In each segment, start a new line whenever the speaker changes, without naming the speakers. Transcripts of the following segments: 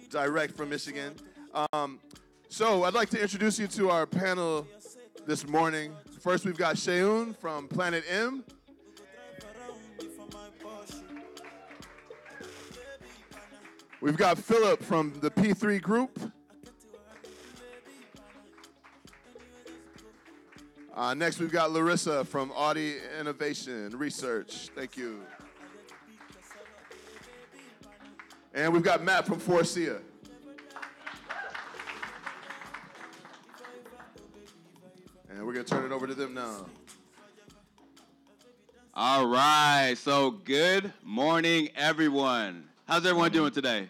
direct from Michigan. So I'd like to introduce you to our panel this morning. First, we've got Sheun from PlanetM. We've got Philip from the P3 group. Next, we've got Larissa from Audi Innovation Research. Thank you. And we've got Matt from Forcia. And we're going to turn it over to them now.
All right, so good morning, everyone. How's everyone doing today?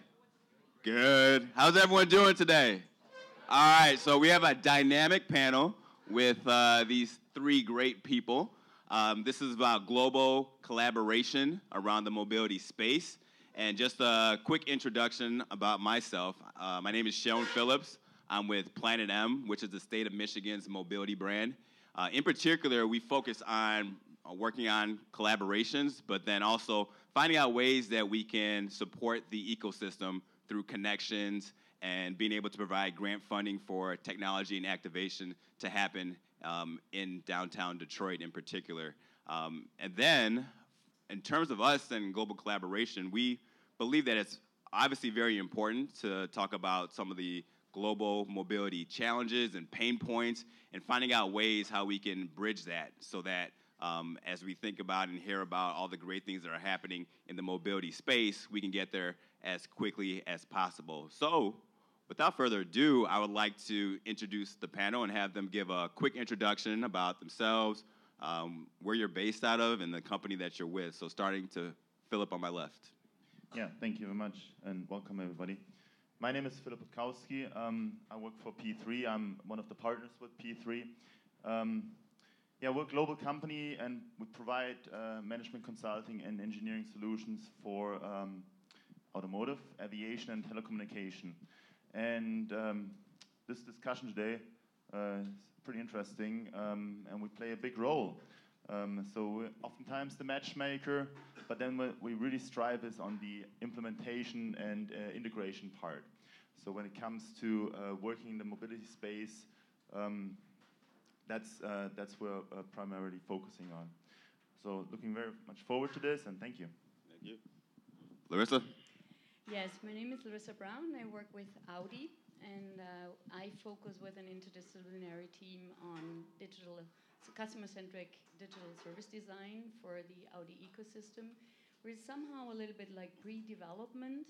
Good. How's everyone doing today? All right, so we have a dynamic panel with these three great people. This is about global collaboration around the mobility space. And just a quick introduction about myself. My name is Sheun Phillips. I'm with PlanetM, which is the state of Michigan's mobility brand. In particular, we focus on working on collaborations, but then also finding out ways that we can support the ecosystem through connections and being able to provide grant funding for technology and activation to happen in downtown Detroit in particular. And then, in terms of us and global collaboration, we believe that it's obviously very important to talk about some of the global mobility challenges and pain points and finding out ways how we can bridge that so that as we think about and hear about all the great things that are happening in the mobility space, we can get there as quickly as possible. So, without further ado, I would like to introduce the panel and have them give a quick introduction about themselves, where you're based out of, and the company that you're with. So starting to Philip on my left.
Yeah, thank you very much, and welcome everybody. My name is Philip Butkowski. I work for P3. I'm one of the partners with P3. We're a global company, and we provide management consulting and engineering solutions for automotive, aviation, and telecommunication. And this discussion today is pretty interesting, and we play a big role. So we're oftentimes the matchmaker, but then what we really strive is on the implementation and integration part. So when it comes to working in the mobility space, that's where we're primarily focusing on. So looking very much forward to this, and thank you.
Thank you. Larissa?
Yes, my name is Larissa Brown. I work with Audi, and I focus with an interdisciplinary team on customer-centric digital service design for the Audi ecosystem. We're somehow a little bit like pre-development.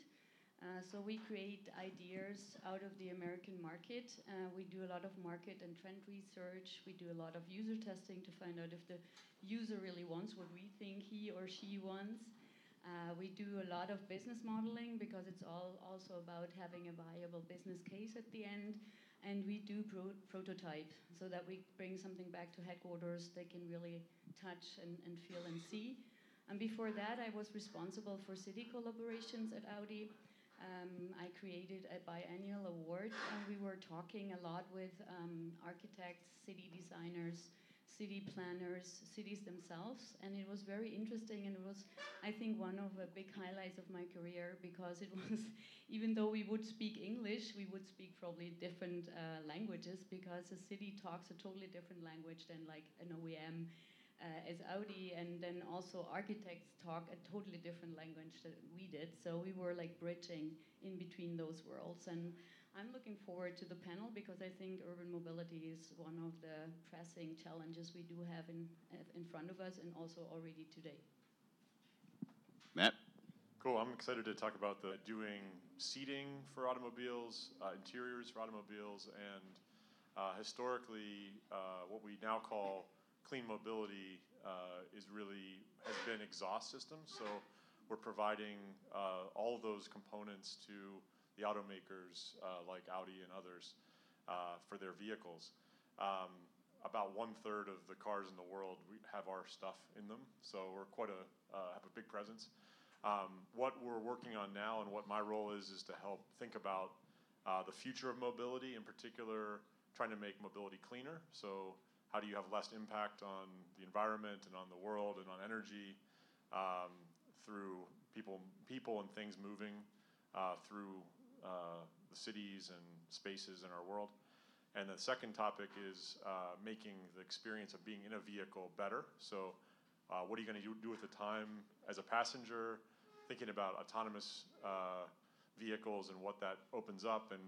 So we create ideas out of the American market. We do a lot of market and trend research. We do a lot of user testing to find out if the user really wants what we think he or she wants. We do a lot of business modeling because it's also about having a viable business case at the end. And we do prototype so that we bring something back to headquarters they can really touch and feel and see. And before that, I was responsible for city collaborations at Audi. I created a biennial award, and we were talking a lot with architects, city designers, city planners, cities themselves, and it was very interesting, and it was, I think, one of the big highlights of my career, because it was, even though we would speak English, we would speak probably different languages, because a city talks a totally different language than like an OEM as Audi, and then also architects talk a totally different language that we did, so we were like bridging in between those worlds. And I'm looking forward to the panel because I think urban mobility is one of the pressing challenges we do have in front of us and also already today.
Matt?
Cool, I'm excited to talk about doing seating for automobiles, interiors for automobiles, and historically what we now call clean mobility has been exhaust systems. So we're providing all of those components to the automakers like Audi and others for their vehicles. About 1/3 of the cars in the world have our stuff in them, so we're have a big presence. What we're working on now and what my role is to help think about the future of mobility, in particular trying to make mobility cleaner. So how do you have less impact on the environment and on the world and on energy through people and things moving through the cities and spaces in our world. And the second topic is making the experience of being in a vehicle better. So what are you going to do with the time as a passenger, thinking about autonomous vehicles and what that opens up, and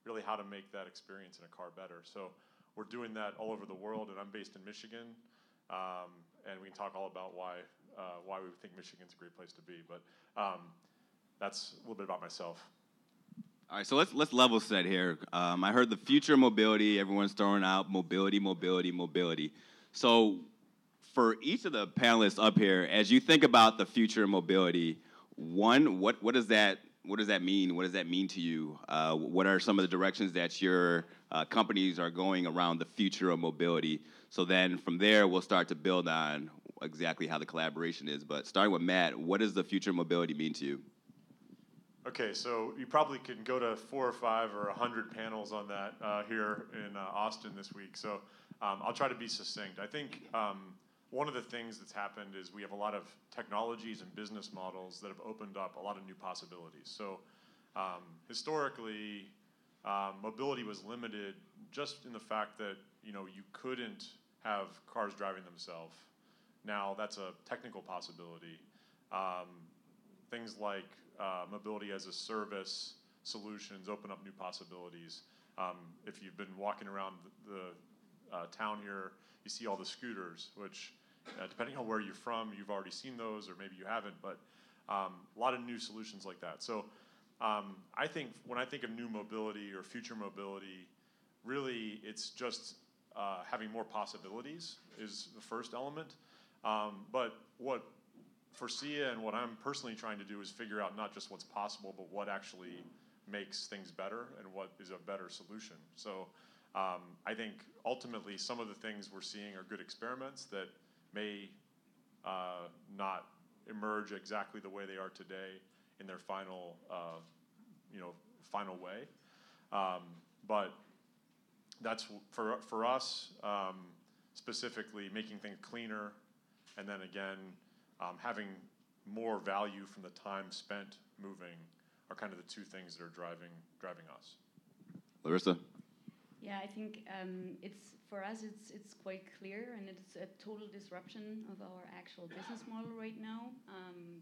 really how to make that experience in a car better. So we're doing that all over the world, and I'm based in Michigan, and we can talk all about why we think Michigan's a great place to be. But that's a little bit about myself.
All right, so let's level set here. I heard the future of mobility. Everyone's throwing out mobility, mobility, mobility. So for each of the panelists up here, as you think about the future of mobility, one, what does that mean? What does that mean to you? What are some of the directions that your companies are going around the future of mobility? So then from there, we'll start to build on exactly how the collaboration is. But starting with Matt, what does the future of mobility mean to you?
Okay, so you probably can go to 4 or 5 or 100 panels on that here in Austin this week. So I'll try to be succinct. I think one of the things that's happened is we have a lot of technologies and business models that have opened up a lot of new possibilities. So historically, mobility was limited just in the fact that you couldn't have cars driving themselves. Now that's a technical possibility. Things like mobility as a service solutions open up new possibilities. If you've been walking around the town here, you see all the scooters, which depending on where you're from, you've already seen those, or maybe you haven't, but a lot of new solutions like that. So I think when I think of new mobility or future mobility, really it's just having more possibilities is the first element. But what for SIA and what I'm personally trying to do is figure out not just what's possible, but what actually makes things better and what is a better solution. So I think ultimately some of the things we're seeing are good experiments that may not emerge exactly the way they are today in their final, final way. But that's for us specifically making things cleaner, and then again having more value from the time spent moving are kind of the two things that are driving us.
Larissa?
Yeah, I think for us it's quite clear, and it's a total disruption of our actual business model right now,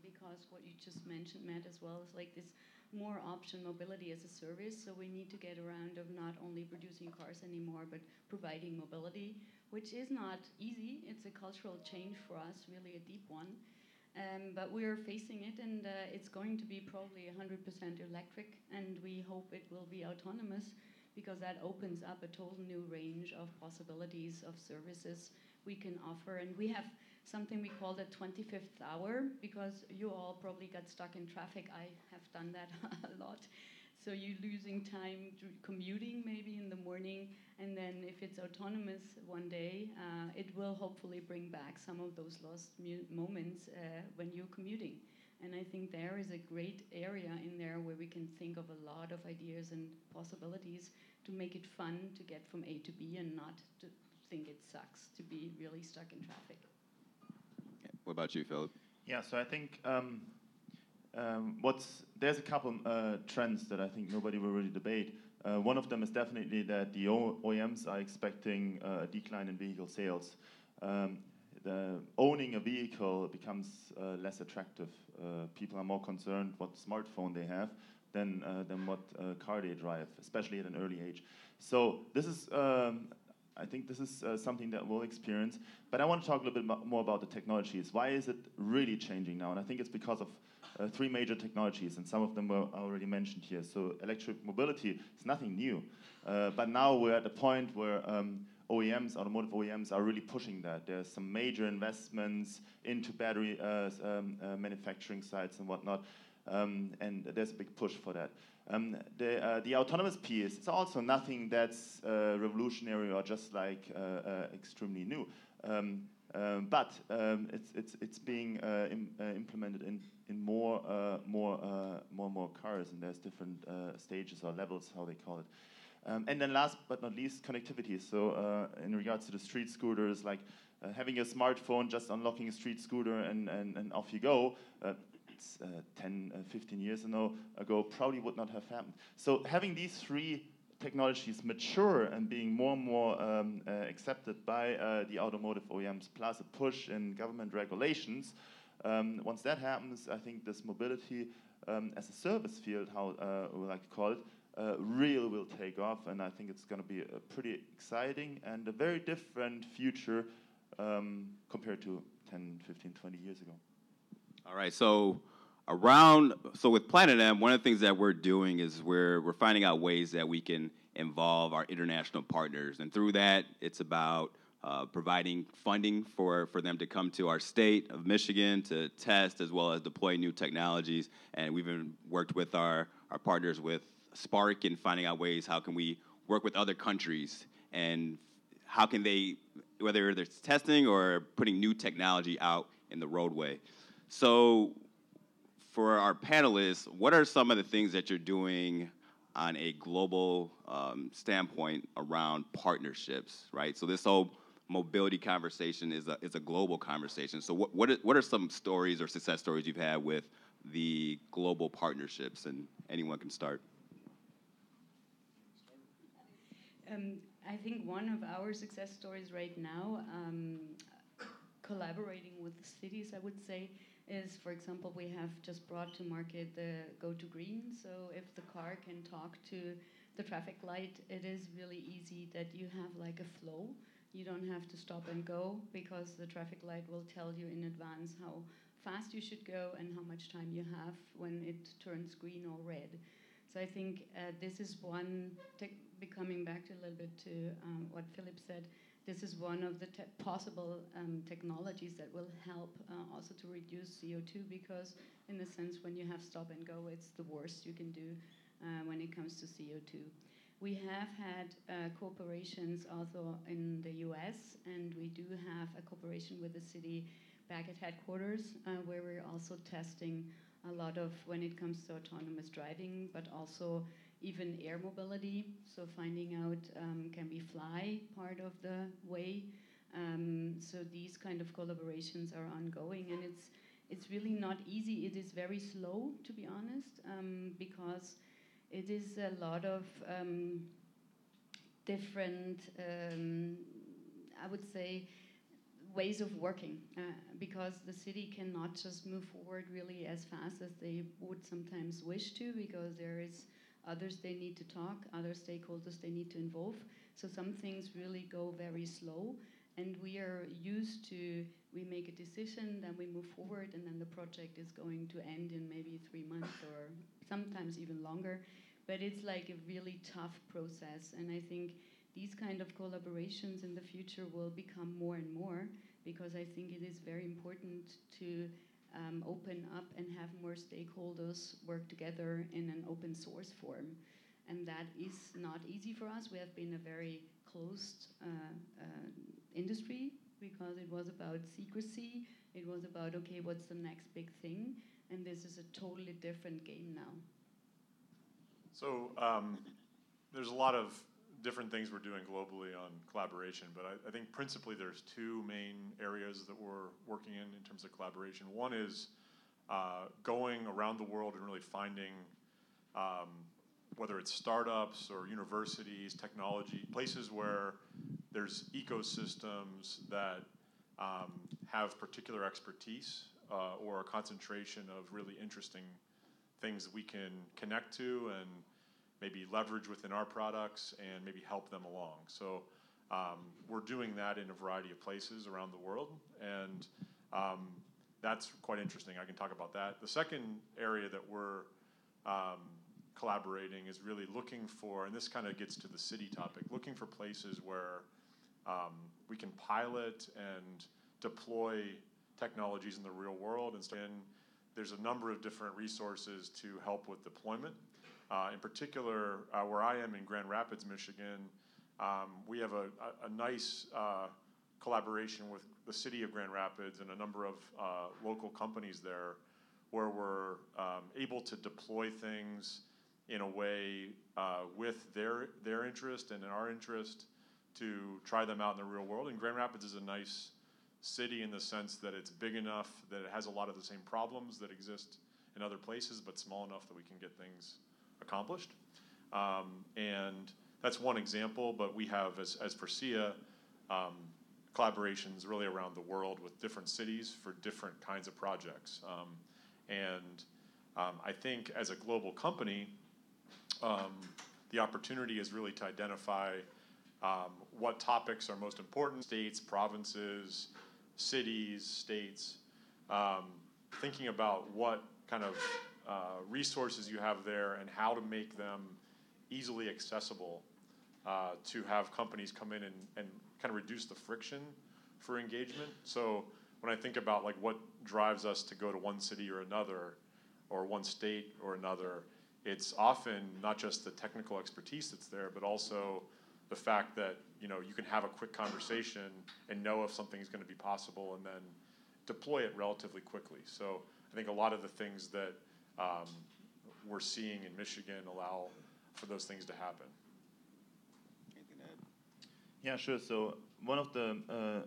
because what you just mentioned, Matt, as well, is like this more option mobility as a service. So we need to get around of not only producing cars anymore, but providing mobility, which is not easy. It's a cultural change for us, really a deep one. But we're facing it, and it's going to be probably 100% electric, and we hope it will be autonomous, because that opens up a total new range of possibilities of services we can offer. And we have something we call the 25th hour, because you all probably got stuck in traffic. I have done that a lot. So you're losing time commuting maybe in the morning, and then if it's autonomous one day, it will hopefully bring back some of those lost moments when you're commuting. And I think there is a great area in there where we can think of a lot of ideas and possibilities to make it fun to get from A to B, and not to think it sucks to be really stuck in traffic.
What about you, Philip?
Yeah, so I think there's a couple trends that I think nobody will really debate. One of them is definitely that the OEMs are expecting a decline in vehicle sales. Owning a vehicle becomes less attractive. People are more concerned what smartphone they have than what car they drive, especially at an early age. So this is, I think this is something that we'll experience. But I want to talk a little bit more about the technologies. Why is it really changing now? And I think it's because of 3 major technologies, and some of them were already mentioned here. So electric mobility is nothing new. But now we're at a point where automotive OEMs are really pushing that. There's some major investments into battery manufacturing sites and whatnot, and there's a big push for that. The autonomous piece is also nothing that's revolutionary or just like extremely new, but it's being implemented in more cars, and there's different stages or levels, how they call it. And then last but not least, connectivity. So in regards to the street scooters, like having a smartphone, just unlocking a street scooter and off you go, 10, 15 years ago probably would not have happened. So having these three technologies mature and being more and more accepted by the automotive OEMs, plus a push in government regulations, once that happens, I think this mobility as a service field, how we like to call it, really will take off, and I think it's going to be a pretty exciting and a very different future compared to 10, 15, 20 years ago.
All right, so with PlanetM, one of the things that we're doing is we're finding out ways that we can involve our international partners, and through that, it's about providing funding for them to come to our state of Michigan to test as well as deploy new technologies. And we've even worked with our partners with Spark in finding out ways how can we work with other countries and how can they, whether it's testing or putting new technology out in the roadway. So for our panelists, what are some of the things that you're doing on a global standpoint around partnerships, right? So this whole mobility conversation is a global conversation. So what are some stories or success stories you've had with the global partnerships? And anyone can start.
I think one of our success stories right now, collaborating with the cities, I would say, is, for example, we have just brought to market the Go to Green. So if the car can talk to the traffic light, it is really easy that you have like a flow. You don't have to stop and go because the traffic light will tell you in advance how fast you should go and how much time you have when it turns green or red. So I think this is one, coming back a little bit to what Philip said, this is one of the possible technologies that will help also to reduce CO2, because in a sense when you have stop and go, it's the worst you can do when it comes to CO2. We have had cooperations also in the US, and we do have a cooperation with the city back at headquarters where we're also testing a lot of when it comes to autonomous driving, but also even air mobility. So finding out can we fly part of the way. So these kind of collaborations are ongoing, and it's really not easy. It is very slow, to be honest, because it is a lot of different, I would say, ways of working, because the city cannot just move forward really as fast as they would sometimes wish to, because there is others they need to talk, other stakeholders they need to involve. So some things really go very slow, and we are used to, we make a decision, then we move forward, and then the project is going to end in maybe 3 months or sometimes even longer. But it's like a really tough process, and I think these kind of collaborations in the future will become more and more, because I think it is very important to open up and have more stakeholders work together in an open source form. And that is not easy for us. We have been a very closed industry, because it was about secrecy. It was about, okay, what's the next big thing? And this is a totally different game now.
So there's a lot of different things we're doing globally on collaboration, but I think principally there's two main areas that we're working in terms of collaboration. One is going around the world and really finding, whether it's startups or universities, technology, places where there's ecosystems that have particular expertise or a concentration of really interesting things that we can connect to and maybe leverage within our products and maybe help them along. So we're doing that in a variety of places around the world, and that's quite interesting. I can talk about that. The second area that we're collaborating is really looking for, and this kind of gets to the city topic, looking for places where we can pilot and deploy technologies in the real world. And there's a number of different resources to help with deployment. In particular, where I am in Grand Rapids, Michigan, we have a nice collaboration with the city of Grand Rapids and a number of local companies there, where we're able to deploy things in a way with their interest and in our interest to try them out in the real world. And Grand Rapids is a nice city in the sense that it's big enough that it has a lot of the same problems that exist in other places, but small enough that we can get things accomplished. And that's one example, but we have, as for SIA, collaborations really around the world with different cities for different kinds of projects. I think as a global company, the opportunity is really to identify what topics are most important, states, provinces, cities, states, thinking about what kind of resources you have there and how to make them easily accessible to have companies come in and kind of reduce the friction for engagement. So when I think about like what drives us to go to one city or another, or one state or another, it's often not just the technical expertise that's there, but also the fact that you can have a quick conversation and know if something is going to be possible and then deploy it relatively quickly. So I think a lot of the things that we're seeing in Michigan allow for those things to happen.
Yeah, sure. So one of the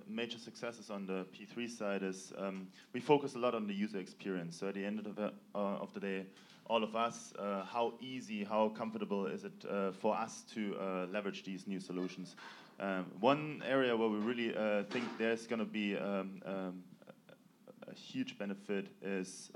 major successes on the P3 side is we focus a lot on the user experience. So at the end of the day, all of us, how easy, how comfortable is it for us to leverage these new solutions? One area where we really think there's going to be a huge benefit is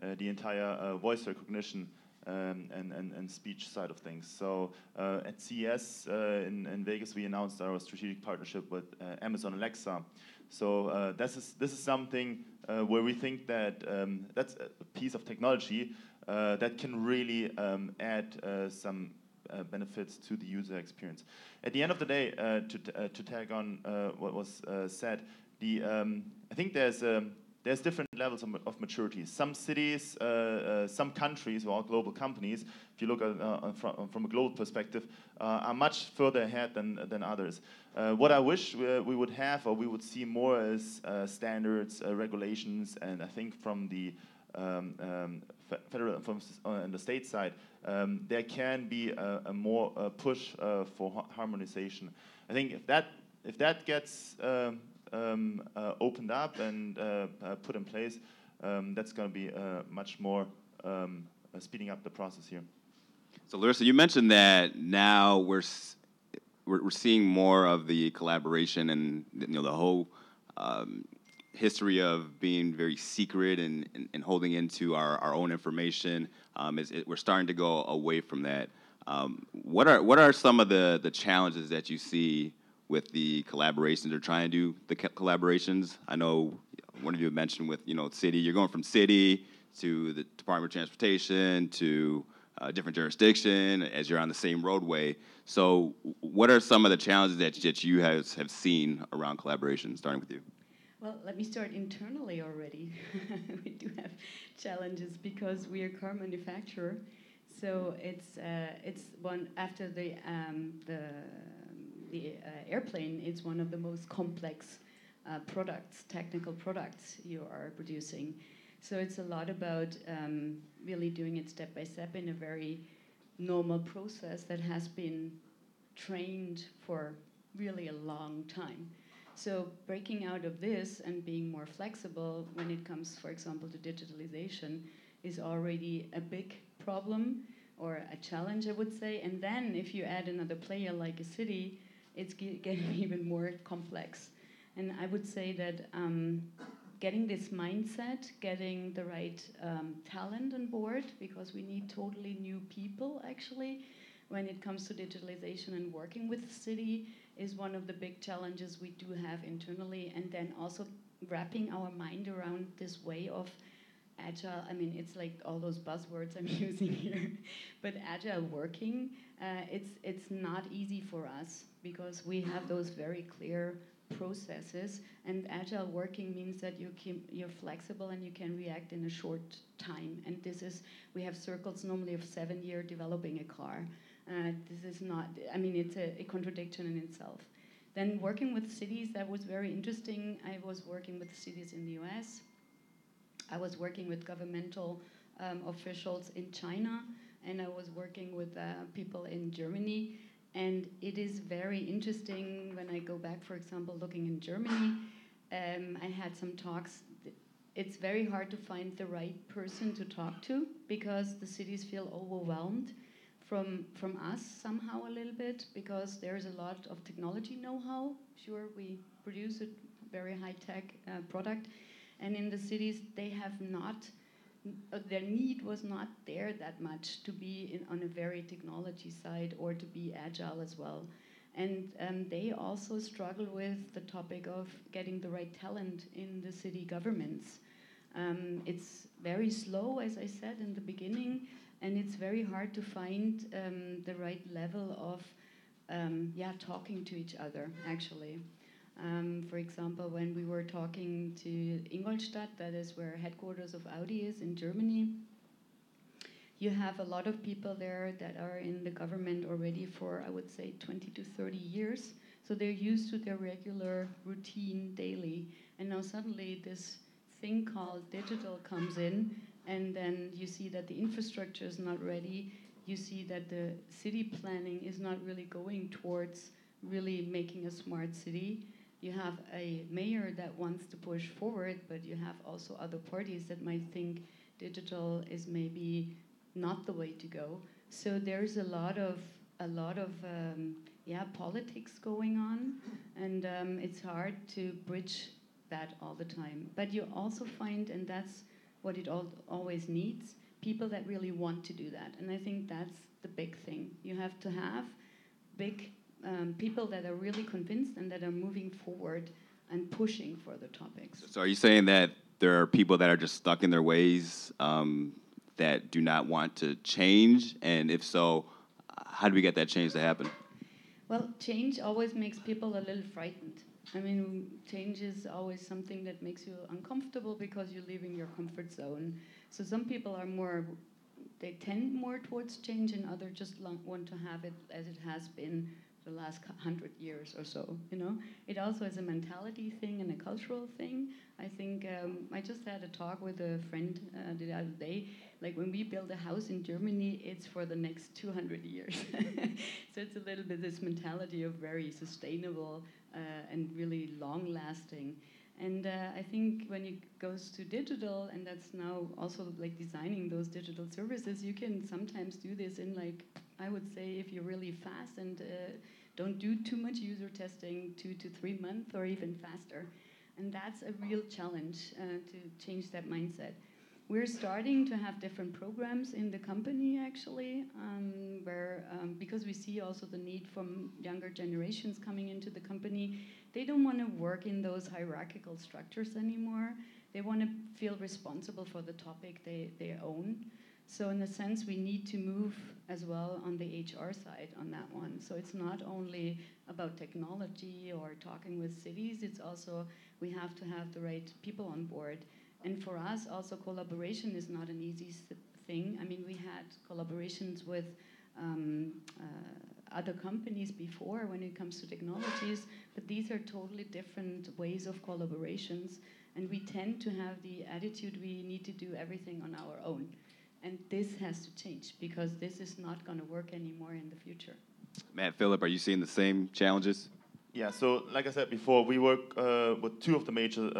the entire voice recognition and speech side of things. So at CES in Vegas, we announced our strategic partnership with Amazon Alexa. So this is something where we think that that's a piece of technology that can really add some benefits to the user experience. At the end of the day, to tag on what was said, I think there's different levels of maturity. Some cities, some countries, or global companies, if you look at from a global perspective, are much further ahead than others. What I wish we would have, or we would see more, is standards, regulations, and I think from the federal, on the state side, there can be a more push for harmonization. I think if that gets opened up and put in place, that's going to be much more speeding up the process here.
So Larissa, you mentioned that now we're seeing more of the collaboration and the whole history of being very secret and holding into our own information. We're starting to go away from that. What are some of the challenges that you see with the collaborations, or trying to do the collaborations? I know one of you mentioned with city, you're going from city to the Department of Transportation to a different jurisdiction as you're on the same roadway. So what are some of the challenges that you have seen around collaboration, starting with you?
Well, let me start internally already. We do have challenges because we are a car manufacturer. So it's one after the airplane. It's one of the most complex technical products you are producing. So it's a lot about really doing it step by step in a very normal process that has been trained for really a long time. So breaking out of this and being more flexible when it comes, for example, to digitalization is already a big problem or a challenge, I would say. And then if you add another player like a city, it's getting even more complex. And I would say that getting this mindset, getting the right talent on board, because we need totally new people, actually, when it comes to digitalization and working with the city, is one of the big challenges we do have internally. And then also wrapping our mind around this way of agile. I mean, it's like all those buzzwords I'm using here, but agile working, it's not easy for us because we have those very clear processes, and agile working means that you're flexible and you can react in a short time. And we have circles normally of 7 years developing a car. This is not, I mean, it's a contradiction in itself. Then working with cities, that was very interesting. I was working with cities in the US. I was working with governmental officials in China, and I was working with people in Germany. And it is very interesting when I go back, for example, looking in Germany. I had some talks. it's very hard to find the right person to talk to because the cities feel overwhelmed from us somehow a little bit because there's a lot of technology know-how. Sure, we produce a very high-tech product, and in the cities they have not, their need was not there that much to be on a very technology side or to be agile as well. And they also struggle with the topic of getting the right talent in the city governments. It's very slow, as I said in the beginning, and it's very hard to find the right level of talking to each other, actually. For example, when we were talking to Ingolstadt, that is where headquarters of Audi is in Germany, you have a lot of people there that are in the government already for, I would say, 20 to 30 years. So they're used to their regular routine daily. And now suddenly this thing called digital comes in, and then you see that the infrastructure is not ready. You see that the city planning is not really going towards really making a smart city. You have a mayor that wants to push forward, but you have also other parties that might think digital is maybe not the way to go. So there's a lot of politics going on, and it's hard to bridge that all the time. But you also find, and that's what it always needs, people that really want to do that. And I think that's the big thing. You have to have big people that are really convinced and that are moving forward and pushing for the topics.
So are you saying that there are people that are just stuck in their ways that do not want to change? And if so, how do we get that change to happen?
Well, change always makes people a little frightened. I mean, change is always something that makes you uncomfortable because you're leaving your comfort zone. So some people are more, they tend more towards change, and others just want to have it as it has been the last 100 years or so, you know? It also is a mentality thing and a cultural thing. I think I just had a talk with a friend the other day. Like, when we build a house in Germany, it's for the next 200 years. So it's a little bit this mentality of very sustainable and really long-lasting. And I think when it goes to digital, and that's now also like designing those digital services, you can sometimes do this in, like, I would say, if you're really fast and don't do too much user testing, 2 to 3 months or even faster. And that's a real challenge to change that mindset. We're starting to have different programs in the company, actually, where because we see also the need from younger generations coming into the company. They don't want to work in those hierarchical structures anymore. They want to feel responsible for the topic they own. So in a sense, we need to move as well on the HR side on that one. So it's not only about technology or talking with cities, it's also we have to have the right people on board. And for us, also collaboration is not an easy thing. I mean, we had collaborations with other companies before when it comes to technologies, but these are totally different ways of collaborations. And we tend to have the attitude we need to do everything on our own. And this has to change because this is not going to work anymore in the future.
Matt, Philip, are you seeing the same challenges?
Yeah, so like I said before, we work with two of the major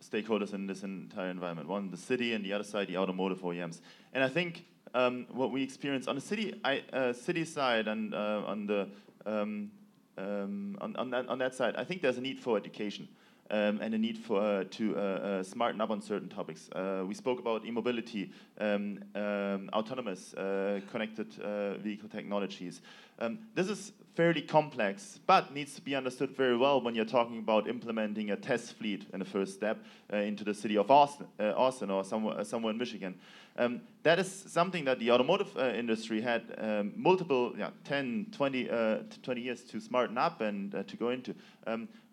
stakeholders in this entire environment. One, the city, and the other side, the automotive OEMs. And I think what we experience on the city side and on that side, I think there's a need for education. And a need for to smarten up on certain topics. We spoke about e-mobility, autonomous, connected vehicle technologies. This is fairly complex, but needs to be understood very well when you're talking about implementing a test fleet in the first step into the city of Austin or somewhere in Michigan. That is something that the automotive industry had multiple, 10, 20 years to smarten up and to go into.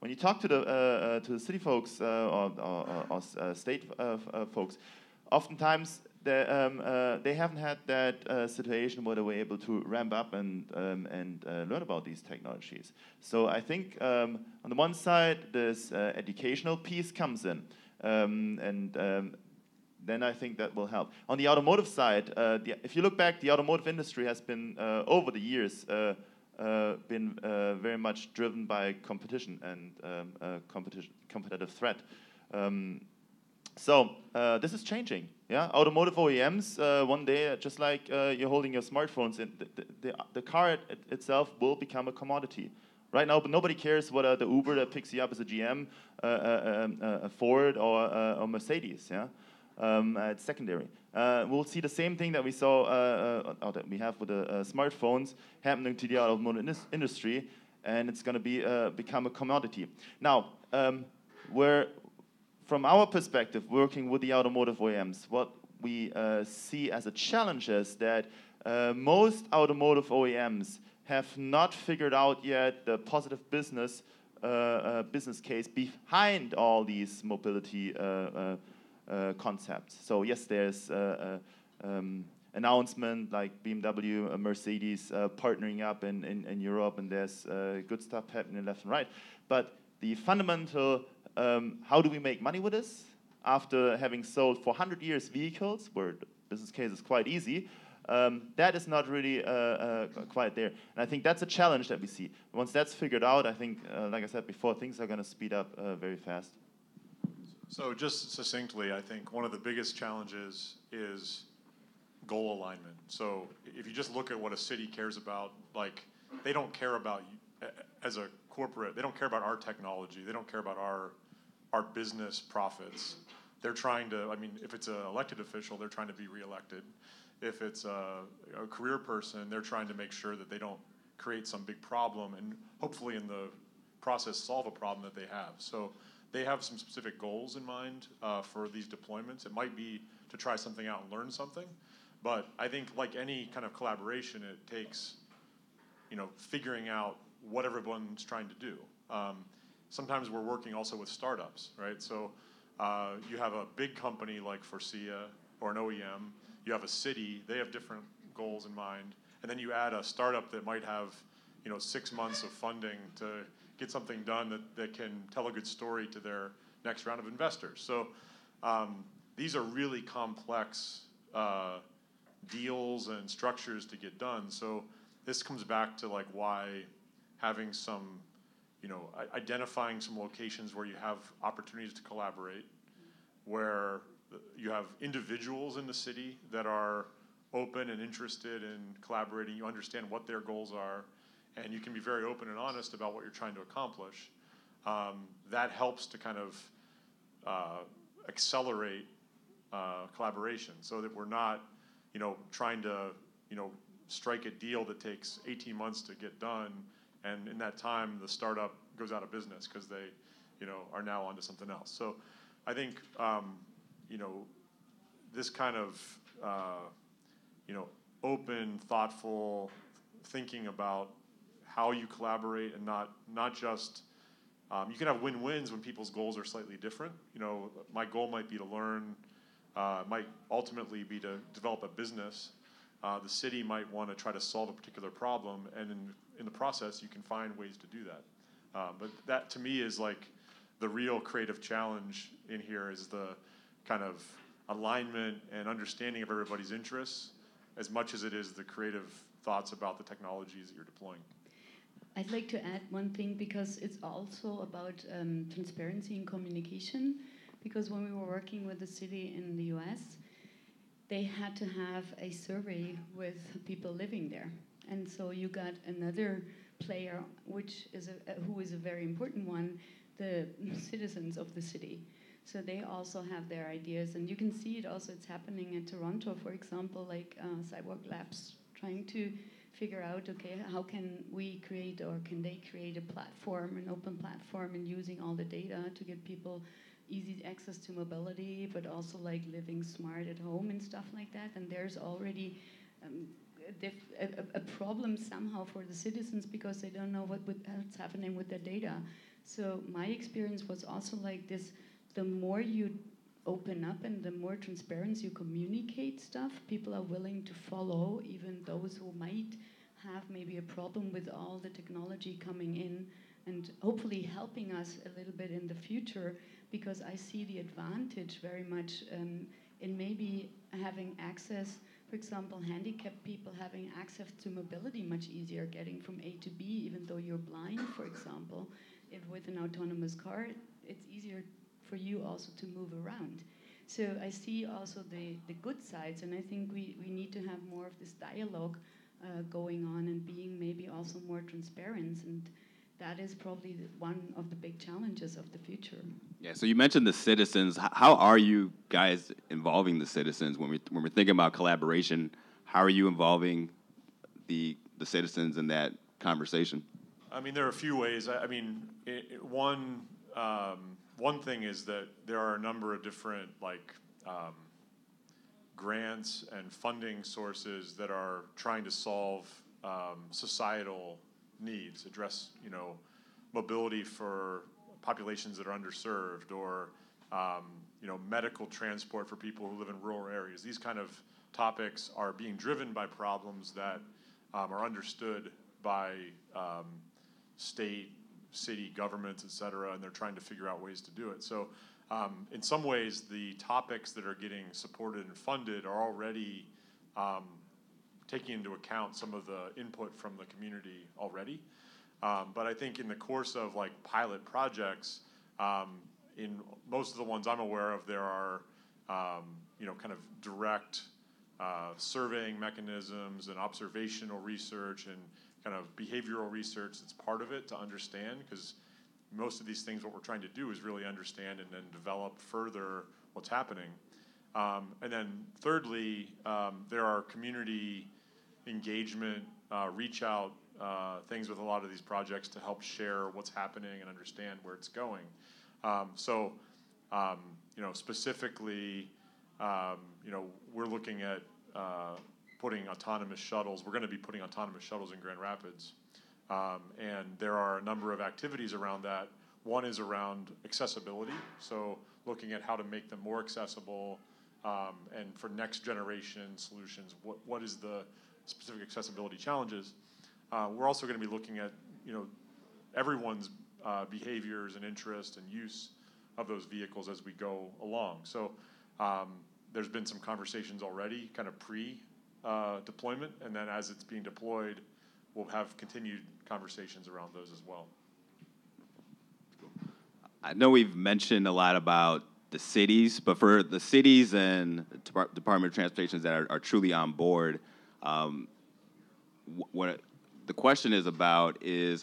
When you talk to the city folks or state folks, oftentimes they haven't had that situation where they were able to ramp up and learn about these technologies. So I think on the one side, this educational piece comes in, then I think that will help. On the automotive side, if you look back, the automotive industry has been, over the years, been very much driven by competition and competitive threat. So this is changing. Yeah, automotive OEMs one day, just like you're holding your smartphones, the car itself will become a commodity. Right now, but nobody cares whether the Uber that picks you up is a GM, a Ford, or a Mercedes. Yeah, it's secondary. We'll see the same thing that we saw, or that we have with the smartphones happening to the automotive industry, and it's going to become a commodity. Now, from our perspective, working with the automotive OEMs, what we see as a challenge is that most automotive OEMs have not figured out yet the positive business case behind all these mobility concepts. So yes, there's announcement like BMW, Mercedes partnering up in Europe, and there's good stuff happening left and right. But the fundamental, how do we make money with this? After having sold for 100 years vehicles, where the business case is quite easy, that is not really quite there. And I think that's a challenge that we see. Once that's figured out, I think, like I said before, things are going to speed up very fast.
So just succinctly, I think one of the biggest challenges is goal alignment. So if you just look at what a city cares about, like they don't care about, as a corporate, they don't care about our technology. They don't care about our business profits. They're trying to, I mean, if it's an elected official, they're trying to be reelected. If it's a career person, they're trying to make sure that they don't create some big problem and hopefully in the process solve a problem that they have. So they have some specific goals in mind for these deployments. It might be to try something out and learn something, but I think like any kind of collaboration, it takes, figuring out what everyone's trying to do. Sometimes we're working also with startups, right? So you have a big company like Forcia or an OEM, you have a city, they have different goals in mind, and then you add a startup that might have 6 months of funding to get something done that can tell a good story to their next round of investors. So these are really complex deals and structures to get done. So this comes back to like why having some, identifying some locations where you have opportunities to collaborate, where you have individuals in the city that are open and interested in collaborating, you understand what their goals are, and you can be very open and honest about what you're trying to accomplish. That helps to kind of accelerate collaboration so that we're not, trying to, strike a deal that takes 18 months to get done, and in that time the startup goes out of business because they, are now onto something else. So I think, this kind of, open, thoughtful thinking about how you collaborate and not just, you can have win-wins when people's goals are slightly different. My goal might be to learn, might ultimately be to develop a business. The city might want to try to solve a particular problem, and in the process, you can find ways to do that. But that, to me, is like the real creative challenge in here is the kind of alignment and understanding of everybody's interests as much as it is the creative thoughts about the technologies that you're deploying.
I'd like to add one thing because it's also about transparency and communication. Because when we were working with the city in the US, they had to have a survey with people living there. And so you got another player, which is who is a very important one, the citizens of the city. So they also have their ideas, and you can see it also, it's happening in Toronto, for example, like Cyborg Labs trying to figure out, okay, how can we create, or can they create a platform, an open platform, and using all the data to get people easy access to mobility, but also like living smart at home and stuff like that. And there's already a problem somehow for the citizens because they don't know what's happening with their data. So my experience was also like this, the more you open up and the more transparency you communicate stuff, people are willing to follow, even those who might have maybe a problem with all the technology coming in and hopefully helping us a little bit in the future, because I see the advantage very much in maybe having access, for example, handicapped people having access to mobility much easier, getting from A to B, even though you're blind, for example. If with an autonomous car, it's easier for you also to move around. So I see also the good sides, and I think we need to have more of this dialogue going on and being maybe also more transparent, and that is probably one of the big challenges of the future.
Yeah, so you mentioned the citizens. How are you guys involving the citizens when we're thinking about collaboration? How are you involving the citizens in that conversation?
I mean, there are a few ways. I mean, one thing is that there are a number of different grants and funding sources that are trying to solve societal needs, address mobility for populations that are underserved, or medical transport for people who live in rural areas. These kind of topics are being driven by problems that are understood by state, city governments, et cetera, and they're trying to figure out ways to do it. So in some ways, the topics that are getting supported and funded are already taking into account some of the input from the community already. But I think in the course of pilot projects, in most of the ones I'm aware of, there are kind of direct surveying mechanisms and observational research and kind of behavioral research that's part of it to understand, because most of these things, what we're trying to do is really understand and then develop further what's happening. And then thirdly, there are community engagement, reach out things with a lot of these projects to help share what's happening and understand where it's going. Specifically, we're looking at putting autonomous shuttles. We're going to be putting autonomous shuttles in Grand Rapids. And there are a number of activities around that. One is around accessibility, so looking at how to make them more accessible, and for next generation solutions, what is the specific accessibility challenges. We're also going to be looking at everyone's behaviors and interest and use of those vehicles as we go along. So there's been some conversations already, kind of pre-deployment, and then as it's being deployed, we'll have continued conversations around those as well.
I know we've mentioned a lot about the cities, but for the cities and Department of Transportation that are truly on board, what the question is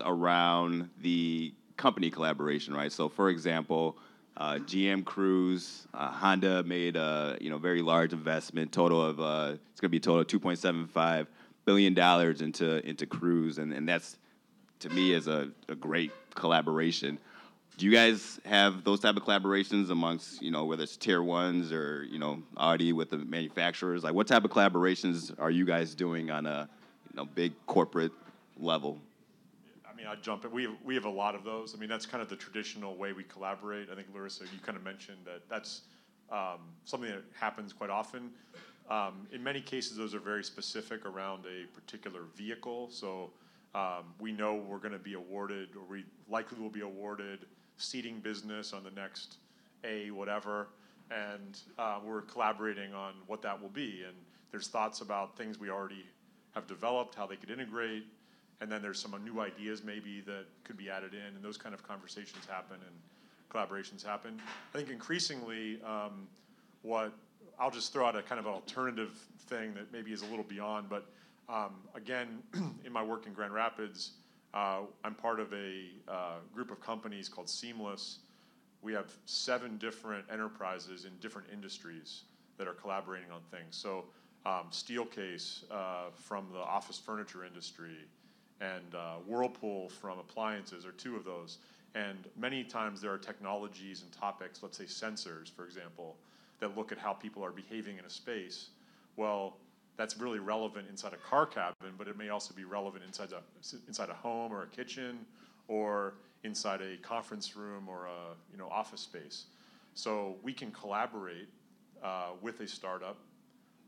around the company collaboration, right? So, for example, GM Cruise, Honda made a very large investment. Total of it's going to be a total of $2.75 billion into Cruise, and that's, to me, is a great collaboration. Do you guys have those type of collaborations amongst whether it's tier ones or Audi with the manufacturers? Like, what type of collaborations are you guys doing on a big corporate level?
I mean, I'd jump in. We have a lot of those. I mean, that's kind of the traditional way we collaborate. I think, Larissa, you kind of mentioned that's something that happens quite often. In many cases, those are very specific around a particular vehicle. So we know we're going to be awarded, or we likely will be awarded, seating business on the next whatever, and we're collaborating on what that will be. And there's thoughts about things we already have developed, how they could integrate, and then there's some new ideas maybe that could be added in, and those kind of conversations happen and collaborations happen. I think increasingly, what I'll just throw out a kind of an alternative thing that maybe is a little beyond, but again, in my work in Grand Rapids, I'm part of a group of companies called Seamless. We have 7 different enterprises in different industries that are collaborating on things. So Steelcase from the office furniture industry, and Whirlpool from appliances are 2 of those. And many times there are technologies and topics, let's say sensors, for example, that look at how people are behaving in a space. Well, that's really relevant inside a car cabin, but it may also be relevant inside a home or a kitchen, or inside a conference room or a office space. So we can collaborate with a startup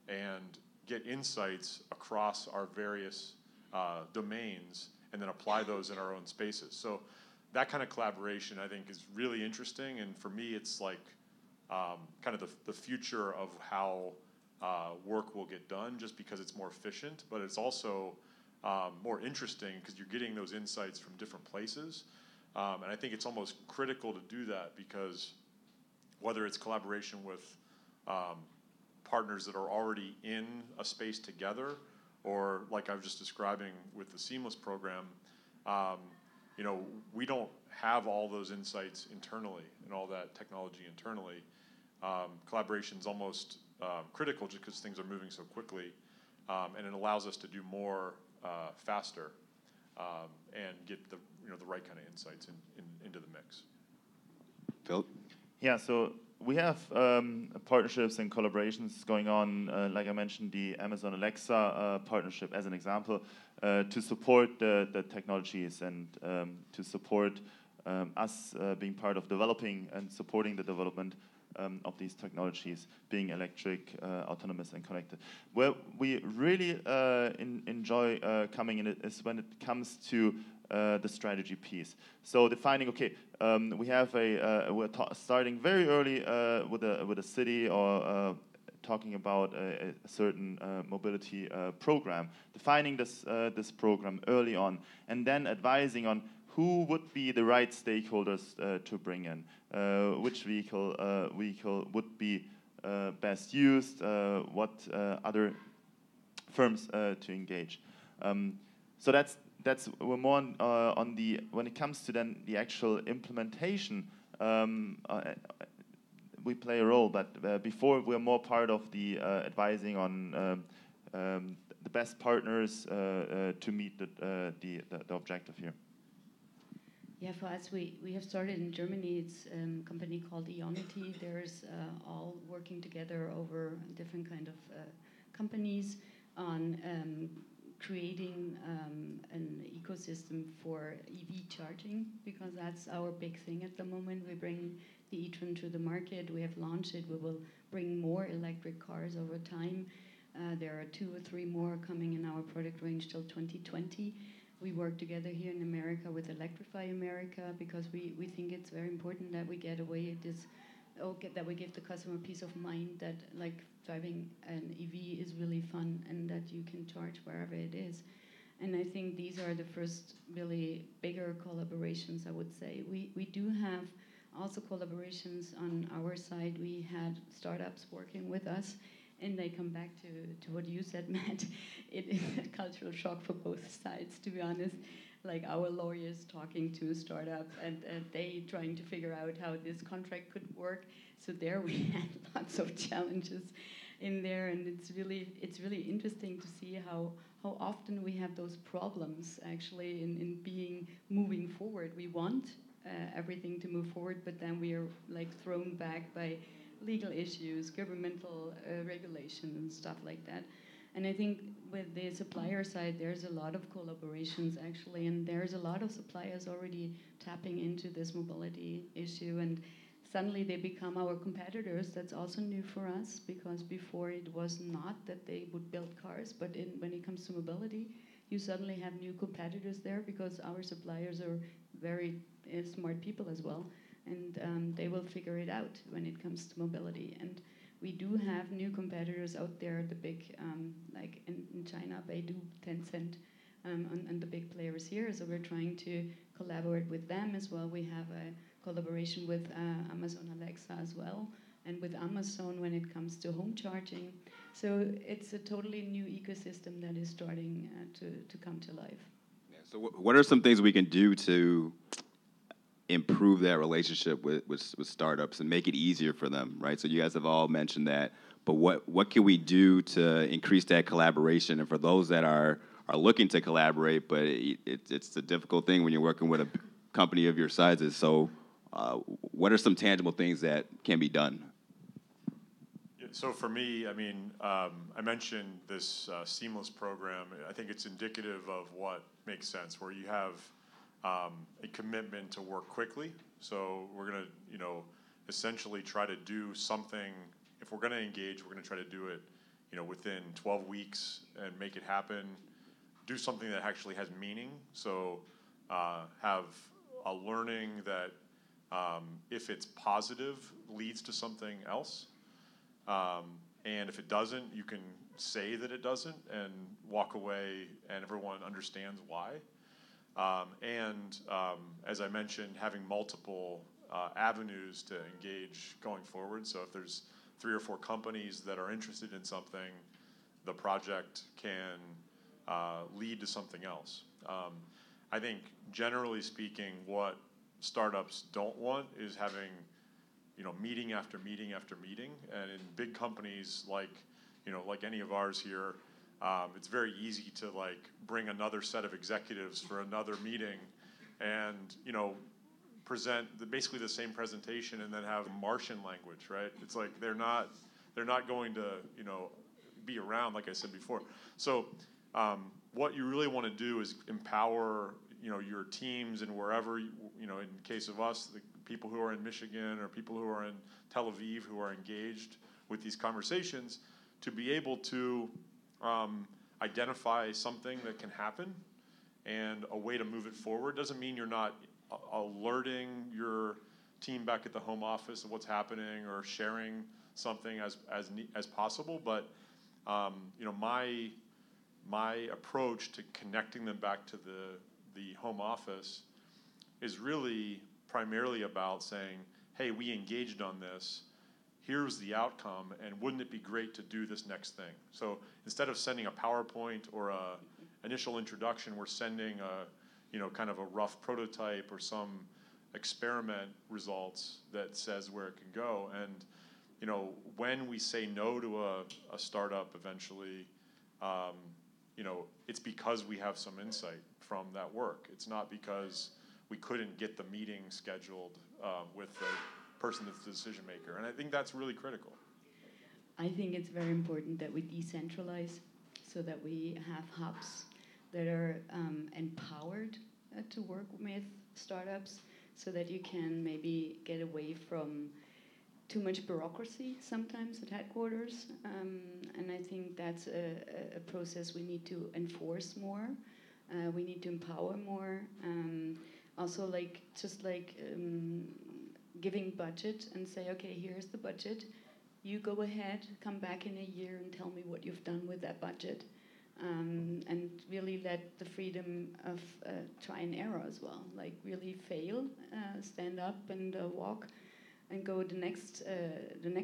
and get insights across our various domains, and then apply those in our own spaces. So that kind of collaboration, I think, is really interesting, and for me, it's like kind of the future of how work will get done, just because it's more efficient, but it's also more interesting because you're getting those insights from different places. And I think it's almost critical to do that, because whether it's collaboration with partners that are already in a space together, or like I was just describing with the Seamless program, you know, we don't have all those insights internally and all that technology internally. Collaboration is almost critical just because things are moving so quickly, and it allows us to do more faster and get the the right kind of insights into the mix.
Phil?
Yeah, so we have partnerships and collaborations going on, like I mentioned, the Amazon Alexa partnership as an example, to support the technologies and to support us being part of developing and supporting the development of these technologies, being electric, autonomous, and connected. Where we really enjoy coming in is when it comes to the strategy piece. So defining, okay, we have we're starting very early with a city or talking about a certain mobility program, defining this program early on, and then advising on who would be the right stakeholders to bring in, which vehicle would be best used, what other firms to engage. So we're more on the, when it comes to then the actual implementation, we play a role, but before we're more part of the advising on the best partners to meet the objective here.
Yeah, for us, we have started in Germany. It's a company called Ionity. There's all working together over different kind of companies on creating an ecosystem for EV charging, because that's our big thing at the moment. We bring the e-tron to the market. We have launched it. We will bring more electric cars over time. There are 2 or 3 more coming in our product range till 2020. We work together here in America with Electrify America, because we think it's very important that we get away this, that we give the customer peace of mind that like driving an EV is really fun and that you can charge wherever it is. And I think these are the first really bigger collaborations, I would say. We do have also collaborations on our side. We had startups working with us, and they come back to what you said, Matt. It is a cultural shock for both sides, to be honest. Like our lawyers talking to a startup and they trying to figure out how this contract could work. So there we had lots of challenges in there, and it's really interesting to see how often we have those problems actually in moving forward. We want everything to move forward, but then we are like thrown back by legal issues, governmental regulation, and stuff like that. And I think with the supplier side, there's a lot of collaborations actually, and there's a lot of suppliers already tapping into this mobility issue, and suddenly they become our competitors. That's also new for us, because before it was not that they would build cars, but when it comes to mobility, you suddenly have new competitors there, because our suppliers are very smart people as well. And they will figure it out when it comes to mobility. And we do have new competitors out there, the big, like in China, Baidu, Tencent, and the big players here. So we're trying to collaborate with them as well. We have a collaboration with Amazon Alexa as well, and with Amazon when it comes to home charging. So it's a totally new ecosystem that is starting to come to life.
Yeah, so what are some things we can do to improve that relationship with startups and make it easier for them, right? So you guys have all mentioned that, but what can we do to increase that collaboration? And for those that are looking to collaborate, but it's a difficult thing when you're working with a company of your sizes. So what are some tangible things that can be done?
So for me, I mean, I mentioned this Seamless program. I think it's indicative of what makes sense, where you have a commitment to work quickly. So we're going to, essentially try to do something. If we're going to engage, we're going to try to do it, within 12 weeks and make it happen. Do something that actually has meaning. So have a learning that, if it's positive, leads to something else. And if it doesn't, you can say that it doesn't and walk away, and everyone understands why. As I mentioned, having multiple avenues to engage going forward. So if there's 3 or 4 companies that are interested in something, the project can lead to something else. I think generally speaking, what startups don't want is having, meeting after meeting after meeting. And in big companies like any of ours here, it's very easy to bring another set of executives for another meeting, and present basically the same presentation, and then have Martian language, right? It's like they're not going to be around, like I said before. So what you really want to do is empower your teams, and wherever in the case of us, the people who are in Michigan or people who are in Tel Aviv who are engaged with these conversations, to be able to identify something that can happen and a way to move it forward. Doesn't mean you're not alerting your team back at the home office of what's happening, or sharing something as possible, but my approach to connecting them back to the home office is really primarily about saying, hey, we engaged on this, here's the outcome, and wouldn't it be great to do this next thing? So instead of sending a PowerPoint or a initial introduction, we're sending kind of a rough prototype or some experiment results that says where it can go. And when we say no to a startup eventually, it's because we have some insight from that work. It's not because we couldn't get the meeting scheduled with the person that's the decision maker. And I think that's really critical.
I think it's very important that we decentralize, so that we have hubs that are empowered to work with startups, so that you can maybe get away from too much bureaucracy sometimes at headquarters. And I think that's a process we need to enforce more. We need to empower more. Also, giving budget and say, okay, here's the budget. You go ahead, come back in a year and tell me what you've done with that budget. And really let the freedom of try and error as well. Like really fail, stand up and walk, and go the next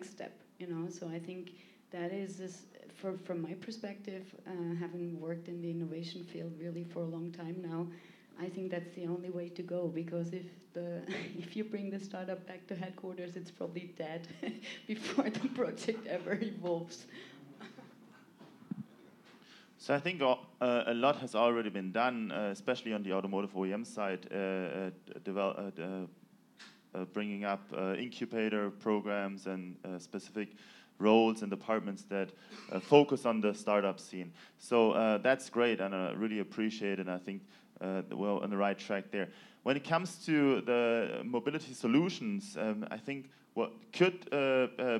step. So I think that is this, from my perspective, having worked in the innovation field really for a long time now. I think that's the only way to go, because if you bring the startup back to headquarters, it's probably dead before the project ever evolves.
So I think a lot has already been done, especially on the automotive OEM side, bringing up incubator programs and specific roles and departments that focus on the startup scene. So that's great, and I really appreciate it, and I think we're on the right track there. When it comes to the mobility solutions, I think what could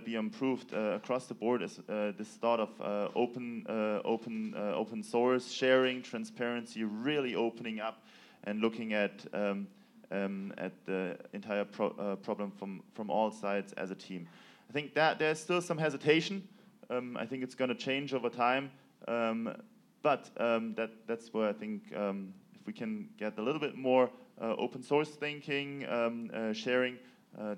be improved across the board is this thought of open source, sharing, transparency, really opening up and looking at the entire problem from all sides as a team. I think that there's still some hesitation. I think it's going to change over time, but that's where I think if we can get a little bit more open source thinking, sharing,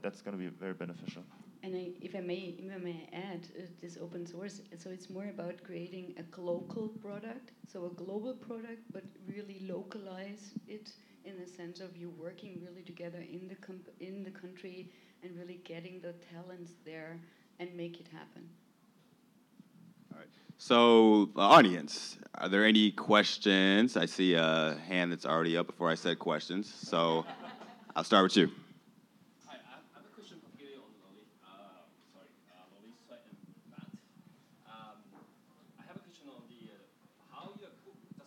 that's going to be very beneficial.
And if I may add, this open source, so it's more about creating a local product, so a global product, but really localize it in the sense of you working really together in the country and really getting the talents there and make it happen.
All right. So, audience, are there any questions? I see a hand that's already up before I said questions, so I'll start with you.
Hi, I have a question particularly on Lolly's side and Matt. I have a question on the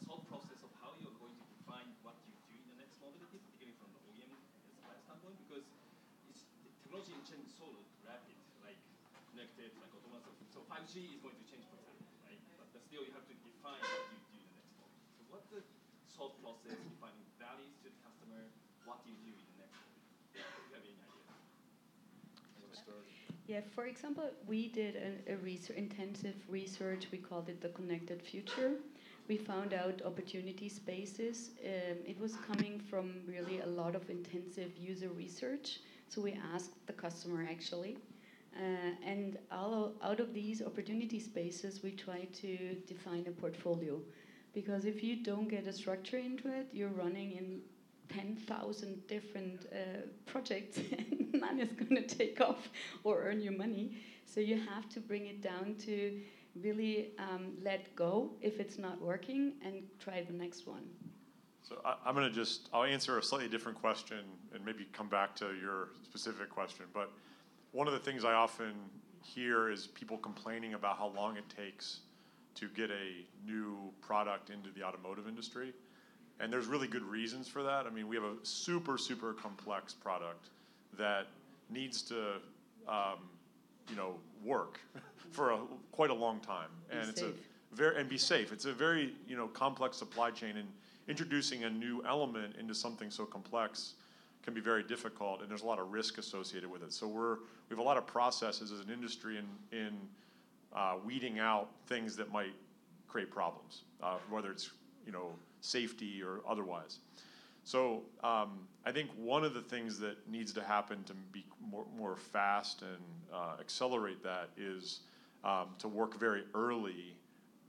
whole process of how you're going to define what you do in the next mobility, particularly from the OEM supplier standpoint, because technology changes so rapid, like connected, like autonomous. So 5G is going to change, for example, right? But still, you have to define what you do in the next mobility. So what's the whole process defining values to the customer? What do you do in the next mobility? Do you have any idea?
Yeah, for example, we did intensive research. We called it the Connected Future. We found out opportunity spaces. It was coming from really a lot of intensive user research. So we asked the customer actually, And out of these opportunity spaces, we try to define a portfolio. Because if you don't get a structure into it, you're running in 10,000 different projects and none is going to take off or earn you money. So you have to bring it down to really let go if it's not working and try the next one.
So I'll answer a slightly different question and maybe come back to your specific question. But one of the things I often hear is people complaining about how long it takes to get a new product into the automotive industry. And there's really good reasons for that. I mean, we have a super, super complex product that needs to, work for quite a long time. And be safe. It's a very, complex supply chain, and introducing a new element into something so complex can be very difficult, and there's a lot of risk associated with it. So we have a lot of processes as an industry in weeding out things that might create problems, whether it's safety or otherwise. So I think one of the things that needs to happen to be more fast and accelerate that is to work very early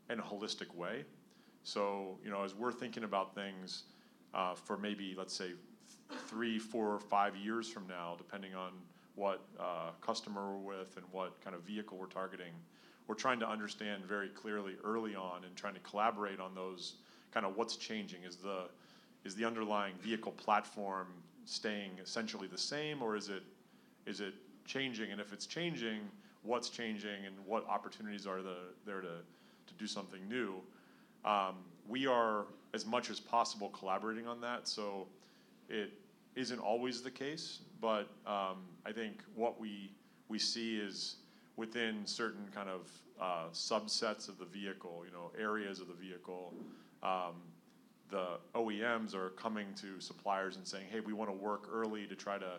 in a holistic way. So as we're thinking about things for maybe, let's say, 3, 4, 5 years from now, depending on what customer we're with and what kind of vehicle we're targeting, we're trying to understand very clearly early on and trying to collaborate on those kind of what's changing. Is the underlying vehicle platform staying essentially the same, or is it changing? And if it's changing, what's changing and what opportunities are there to do something new? We are, as much as possible, collaborating on that. So it isn't always the case, but I think what we see is within certain kind of subsets of the vehicle, areas of the vehicle, the OEMs are coming to suppliers and saying, hey, we want to work early to try to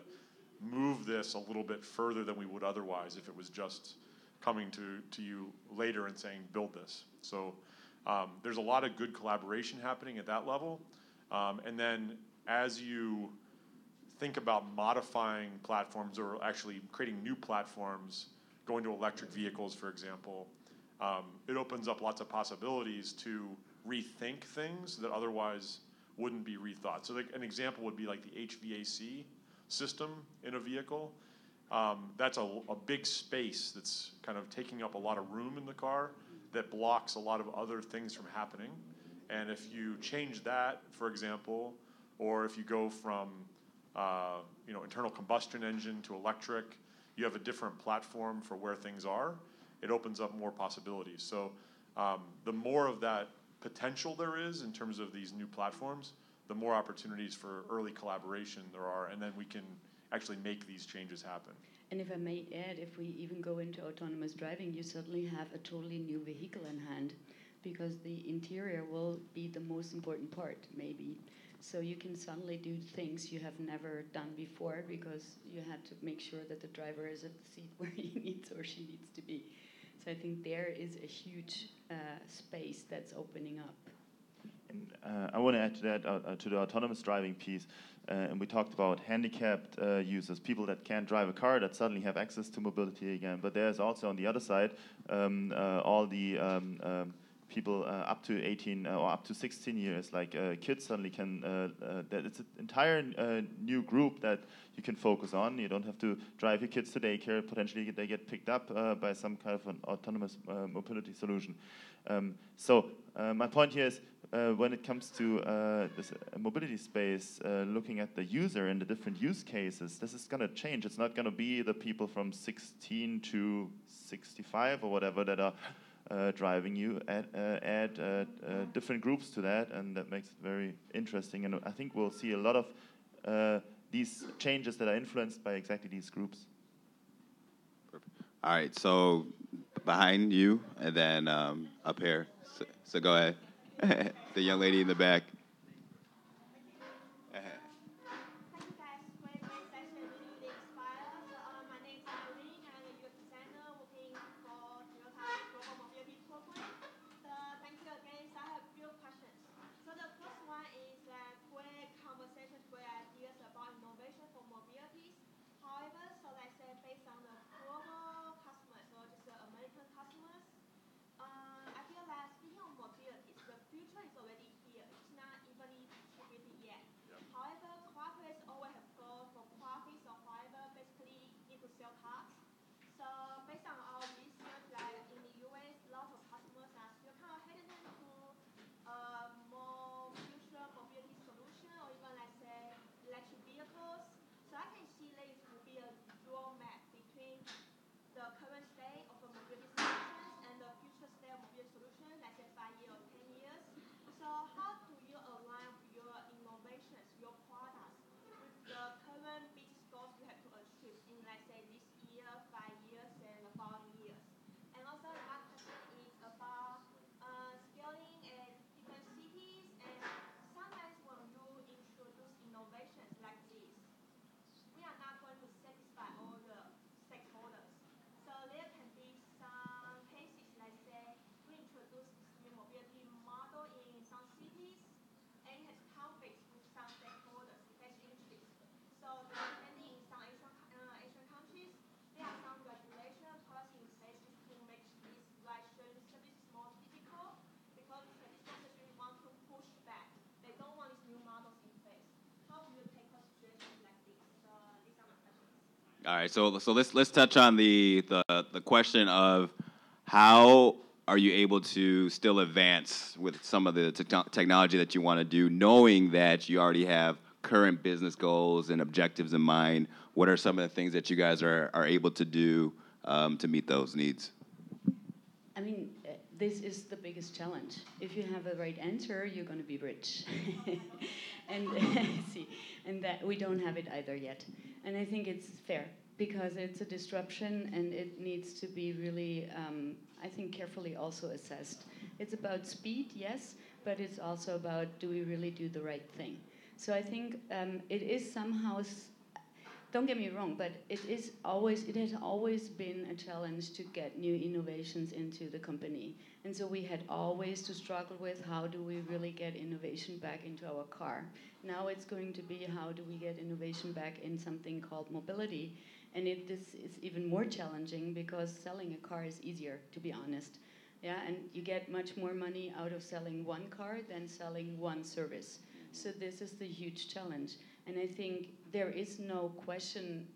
move this a little bit further than we would otherwise if it was just coming to you later and saying, build this. So there's a lot of good collaboration happening at that level. And then as you think about modifying platforms or actually creating new platforms, going to electric vehicles, for example, it opens up lots of possibilities to rethink things that otherwise wouldn't be rethought. So an example would be like the HVAC system in a vehicle. That's a big space that's kind of taking up a lot of room in the car that blocks a lot of other things from happening. And if you change that, for example, or if you go from internal combustion engine to electric, you have a different platform for where things are. It opens up more possibilities. So the more of that potential there is in terms of these new platforms, the more opportunities for early collaboration there are, and then we can actually make these changes happen.
And if I may add, if we even go into autonomous driving, you suddenly have a totally new vehicle in hand, because the interior will be the most important part, maybe. So you can suddenly do things you have never done before because you had to make sure that the driver is at the seat where he needs or she needs to be. So I think there is a huge space that's opening up.
And I want to add to that, to the autonomous driving piece. And we talked about handicapped users, people that can't drive a car that suddenly have access to mobility again. But there's also on the other side all the people up to 18 or up to 16 years, like kids suddenly can, it's an entire new group that you can focus on. You don't have to drive your kids to daycare. Potentially they get picked up by some kind of an autonomous mobility solution. So my point here is when it comes to this mobility space, looking at the user and the different use cases, this is going to change. It's not going to be the people from 16 to 65 or whatever that are driving you. Add different groups to that, and that makes it very interesting. And I think we'll see a lot of these changes that are influenced by exactly these groups.
Perfect. All right, so behind you, and then up here. So go ahead. The young lady in the back.
sell cars. So based on our research, like in the US, lots of customers are still kind of hesitant to more future mobility solution or even let's say electric vehicles. So I can see this will be a roadmap between the current state of a mobility solutions and the future state of mobility solutions, let's say 5 years or 10 years. So how do you align your innovations, your products, with the current business goals you have to achieve in, let's say, this year, 5 years, and the following years? And also, my question is about scaling in different cities. And sometimes when you introduce innovations like this, we are not going to satisfy all the stakeholders. So there can be some cases, let's say, we introduce this new mobility model in some cities, and it has conflicts with some stakeholders, it has interests. So depending in some Asian countries, there are some regulation policy in places to make this ride-sharing service more difficult because traditional industry want to push back. They don't want these new models in place. How do you tackle situations like this? So these are my questions.
All right, so let's touch on the question of how are you able to still advance with some of the technology that you want to do, knowing that you already have current business goals and objectives in mind. What are some of the things that you guys are able to do to meet those needs?
I mean, this is the biggest challenge. If you have the right answer, you're going to be rich. And see, and that we don't have it either yet. And I think it's fair because it's a disruption and it needs to be really, I think, carefully also assessed. It's about speed, yes, but it's also about do we really do the right thing. So I think it is somehow. Don't get me wrong, but it has always been a challenge to get new innovations into the company. And so we had always to struggle with how do we really get innovation back into our car. Now it's going to be how do we get innovation back in something called mobility. And this is even more challenging because selling a car is easier, to be honest. Yeah, and you get much more money out of selling one car than selling one service. So this is the huge challenge. And I think there is no question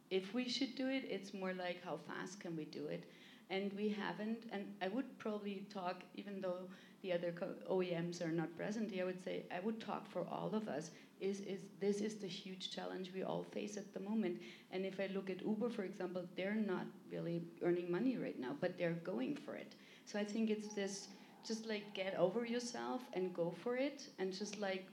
if we should do it. It's more like how fast can we do it? And we haven't. And I would probably talk, even though the other OEMs are not present here, I would say I would talk for all of us. This is the huge challenge we all face at the moment. And if I look at Uber, for example, they're not really earning money right now, but they're going for it. So I think it's this, just like get over yourself and go for it, and just like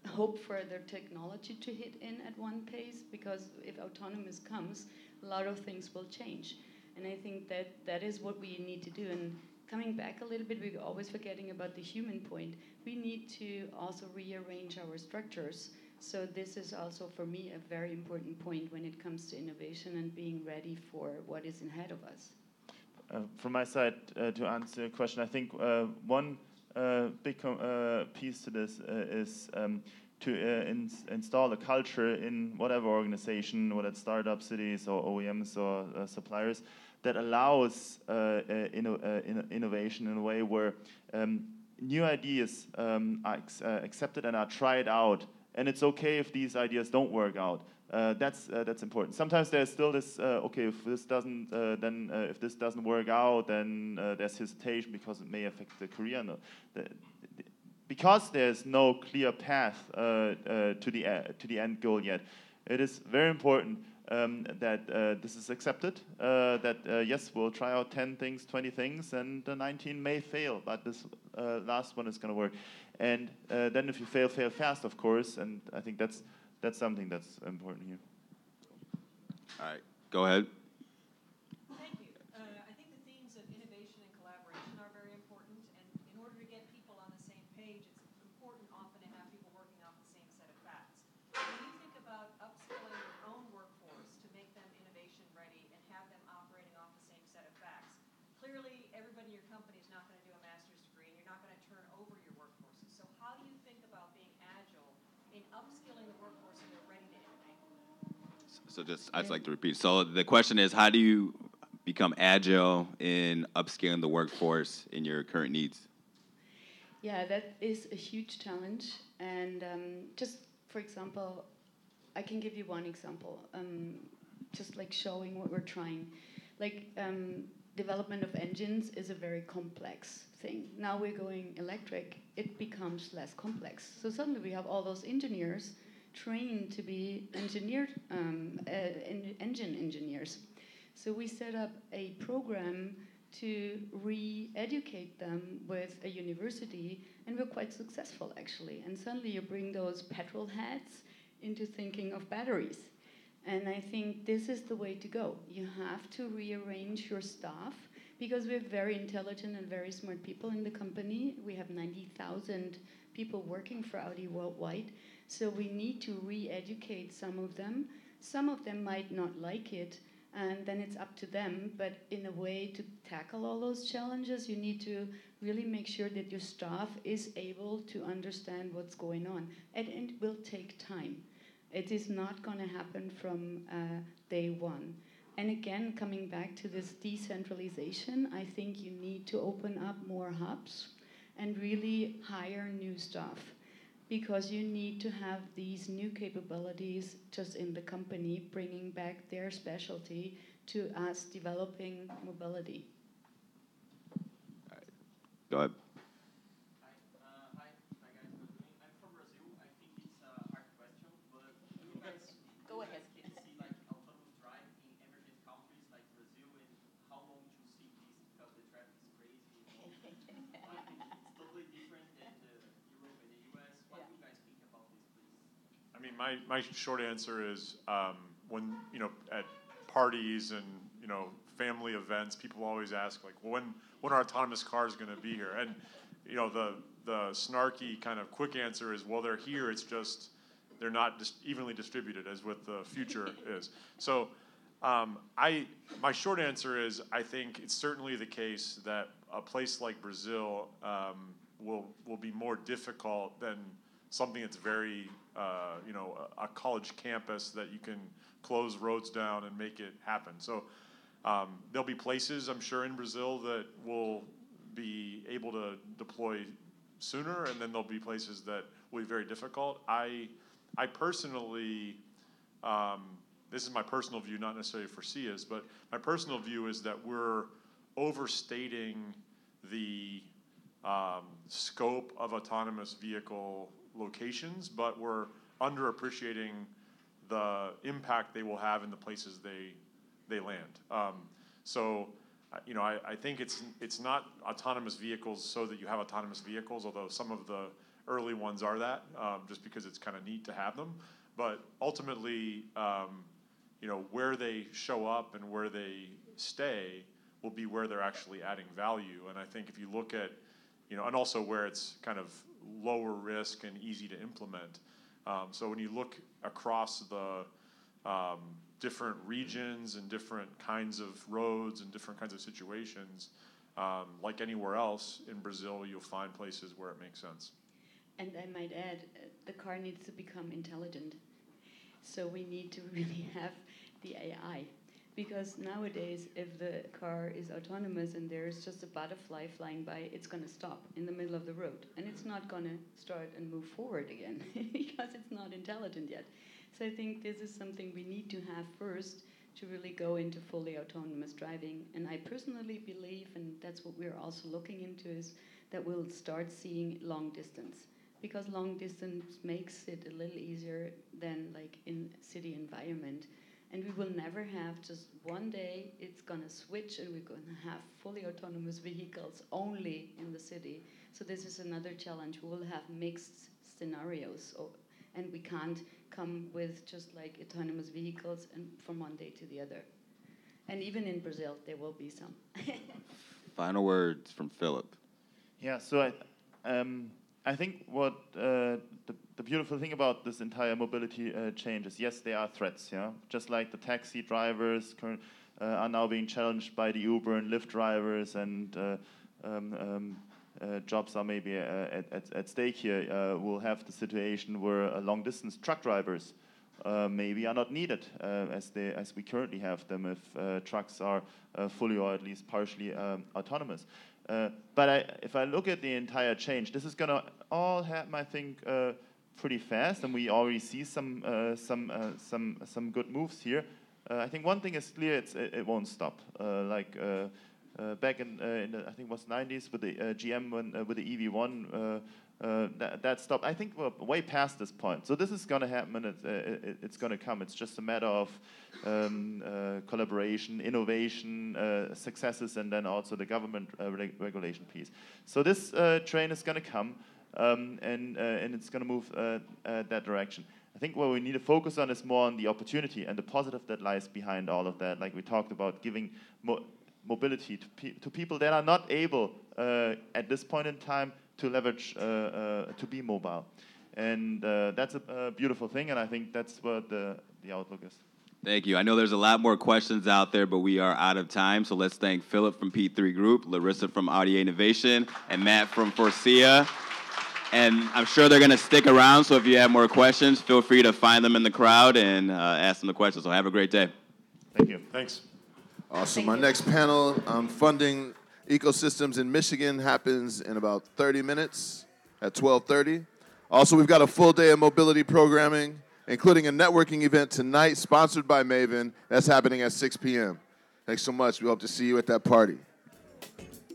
hope for their technology to hit in at one pace, because if autonomous comes, a lot of things will change. And I think that is what we need to do. And coming back a little bit, we're always forgetting about the human point. We need to also rearrange our structures. So this is also, for me, a very important point when it comes to innovation and being ready for what is ahead of us.
From my side, to answer your question, I think one big piece to this is to install a culture in whatever organization, whether it's startup cities or OEMs or suppliers, that allows innovation in a way where new ideas are accepted and are tried out. And it's okay if these ideas don't work out. That's important. Sometimes there's still this okay, if this doesn't if this doesn't work out, then there's hesitation because it may affect the career. No, because there's no clear path to the end goal yet. It is very important that this is accepted. That yes, we'll try out 10 things, 20 things, and 19 may fail, but this last one is going to work. And then if you fail fast, of course. And I think that's something that's important here.
All right, go ahead.
Thank you. I think the themes of innovation and collaboration are very important, and in order to get people on the same page, it's important often to have people working off the same set of facts. When you think about upskilling your own workforce to make them innovation ready and have them operating off the same set of facts, clearly everybody in your company is not going to do a master's degree, and you're not going to turn over your workforces. So how do you think about being agile in upskilling the workforce so they're ready to innovate?
So I'd like to repeat. So the question is, how do you become agile in upscaling the workforce in your current needs?
Yeah, that is a huge challenge. And just, for example, I can give you one example. just like showing what we're trying. Like development of engines is a very complex thing. Now we're going electric, it becomes less complex. So suddenly we have all those engineers trained to be engine engineers. So we set up a program to re-educate them with a university, and we're quite successful actually. And suddenly you bring those petrol heads into thinking of batteries. And I think this is the way to go. You have to rearrange your staff because we have very intelligent and very smart people in the company. We have 90,000 people working for Audi worldwide. So we need to re-educate some of them. Some of them might not like it, and then it's up to them. But in a way to tackle all those challenges, you need to really make sure that your staff is able to understand what's going on. And it will take time. It is not going to happen from day one. And again, coming back to this decentralization, I think you need to open up more hubs and really hire new staff, because you need to have these new capabilities just in the company, bringing back their specialty to us developing mobility.
All right. Go ahead.
Hi, guys. How are you doing? I'm from Brazil. I think it's a hard question, but you guys,
Go ahead.
can see like autonomous drive in emerging countries like Brazil, and how long to see this because the traffic is crazy. Like it's totally different than Europe and the US. What do you guys think about this, please?
I mean, my short answer is when at parties and family events, people always ask like, well, when are autonomous cars going to be here? And the snarky kind of quick answer is, well, they're here. It's just they're not evenly distributed as what the future is. So my short answer is I think it's certainly the case that a place like Brazil will be more difficult than something that's very a college campus that you can close roads down and make it happen. So there'll be places, I'm sure, in Brazil that will be able to deploy sooner, and then there'll be places that will be very difficult. I personally, this is my personal view, not necessarily for SIA's, but my personal view is that we're overstating the scope of autonomous vehicle locations, but we're underappreciating the impact they will have in the places they land. I think it's not autonomous vehicles so that you have autonomous vehicles, although some of the early ones are that, just because it's kind of neat to have them. But ultimately, where they show up and where they stay will be where they're actually adding value. And I think if you look at, and also where it's kind of lower risk and easy to implement. So when you look across the different regions and different kinds of roads and different kinds of situations, like anywhere else in Brazil, you'll find places where it makes sense.
And I might add, the car needs to become intelligent. So we need to really have the AI. Because nowadays, if the car is autonomous and there's just a butterfly flying by, it's going to stop in the middle of the road. And it's not going to start and move forward again because it's not intelligent yet. So I think this is something we need to have first to really go into fully autonomous driving. And I personally believe, and that's what we're also looking into, is that we'll start seeing long distance. Because long distance makes it a little easier than like in city environment. And we will never have just one day it's going to switch and we're going to have fully autonomous vehicles only in the city. So this is another challenge. We will have mixed scenarios. And we can't come with just like autonomous vehicles and from one day to the other. And even in Brazil, there will be some.
Final words from Philip.
Yeah, so I think what the beautiful thing about this entire mobility change is, yes, there are threats. Yeah, just like the taxi drivers are now being challenged by the Uber and Lyft drivers, and jobs are maybe at stake here. We'll have the situation where long-distance truck drivers maybe are not needed as we currently have them if trucks are fully or at least partially autonomous. But if I look at the entire change, this is going to all happen, I think, pretty fast, and we already see some good moves here. I think one thing is clear: it won't stop. Back in the, I think it was 90s with the GM with the EV1, that stopped. I think we're way past this point. So this is going to happen, and it's going to come. It's just a matter of collaboration, innovation, successes, and then also the government regulation piece. So this train is going to come, and it's going to move that direction. I think what we need to focus on is more on the opportunity and the positive that lies behind all of that. Like we talked about, giving mobility to people that are not able at this point in time to leverage to be mobile, and that's a beautiful thing. And I think that's what the outlook is.
Thank you. I know there's a lot more questions out there, but we are out of time. So let's thank Philip from P3 Group, Larissa from Audio Innovation, and Matt from Forcia. And I'm sure they're going to stick around, so if you have more questions, feel free to find them in the crowd and ask them the questions. So have a great day.
Thank you.
Thanks.
Awesome. My next panel, funding ecosystems in Michigan, happens in about 30 minutes at 12:30. Also, we've got a full day of mobility programming, including a networking event tonight sponsored by Maven. That's happening at 6 p.m. Thanks so much. We hope to see you at that party.